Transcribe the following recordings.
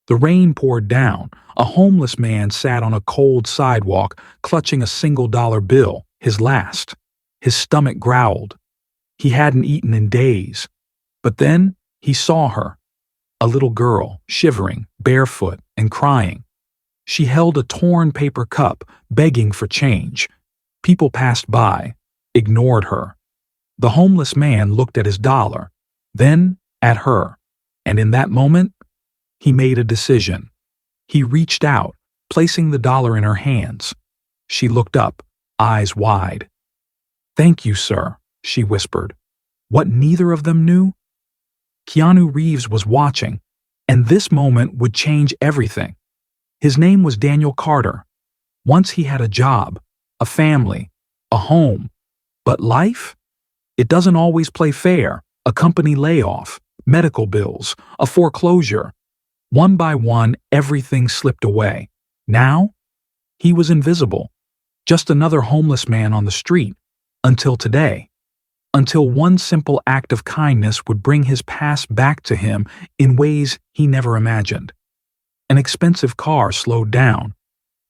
The rain poured down. A homeless man sat on a cold sidewalk, clutching a single-dollar bill, his last. His stomach growled. He hadn't eaten in days. But then he saw her, a little girl, shivering, barefoot, and crying. She held a torn paper cup, begging for change. People passed by, ignored her. The homeless man looked at his dollar, then at her, and in that moment, he made a decision. He reached out, placing the dollar in her hands. She looked up, eyes wide. "Thank you, sir," she whispered. What neither of them knew? Keanu Reeves was watching, and this moment would change everything. His name was Daniel Carter. Once he had a job, a family, a home. But life? It doesn't always play fair. A company layoff, medical bills, a foreclosure. One by one, everything slipped away. Now, he was invisible. Just another homeless man on the street. Until today. Until one simple act of kindness would bring his past back to him in ways he never imagined. An expensive car slowed down.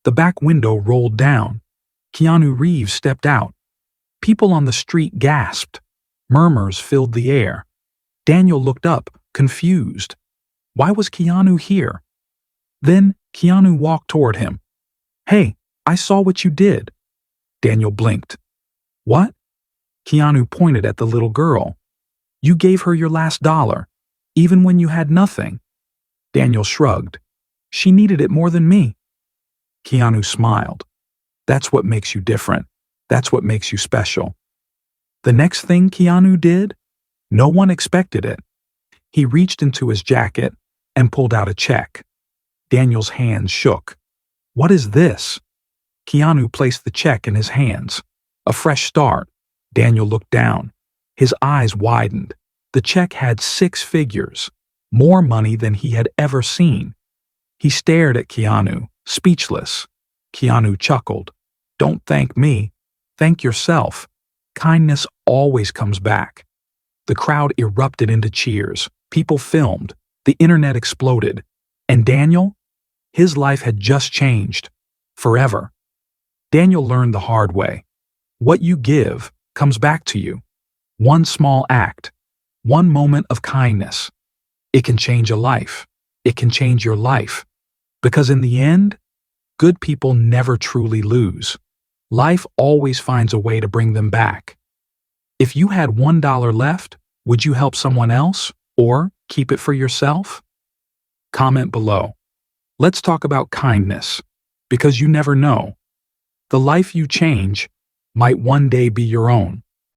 The back window rolled down. Keanu Reeves stepped out. People on the street gasped. Murmurs filled the air. Daniel looked up, confused. Why was Keanu here? Then Keanu walked toward him. "Hey, I saw what you did." Daniel blinked. "What?" Keanu pointed at the little girl. "You gave her your last dollar, even when you had nothing." Daniel shrugged. "She needed it more than me." Keanu smiled. "That's what makes you different. That's what makes you special." The next thing Keanu did, no one expected it. He reached into his jacket and pulled out a check. Daniel's hands shook. "What is this?" Keanu placed the check in his hands. A fresh start. Daniel looked down. His eyes widened. The check had 6 figures, more money than he had ever seen. He stared at Keanu, speechless. Keanu chuckled. "Don't thank me. Thank yourself. Kindness always comes back." The crowd erupted into cheers. People filmed. The internet exploded. And Daniel? His life had just changed. Forever. Daniel learned the hard way. What you give comes back to you. One small act. One moment of kindness. It can change a life. It can change your life. Because in the end, good people never truly lose. Life always finds a way to bring them back. If you had $1 left, would you help someone else or keep it for yourself? Comment below. Let's talk about kindness, because you never know. The life you change might one day be your own.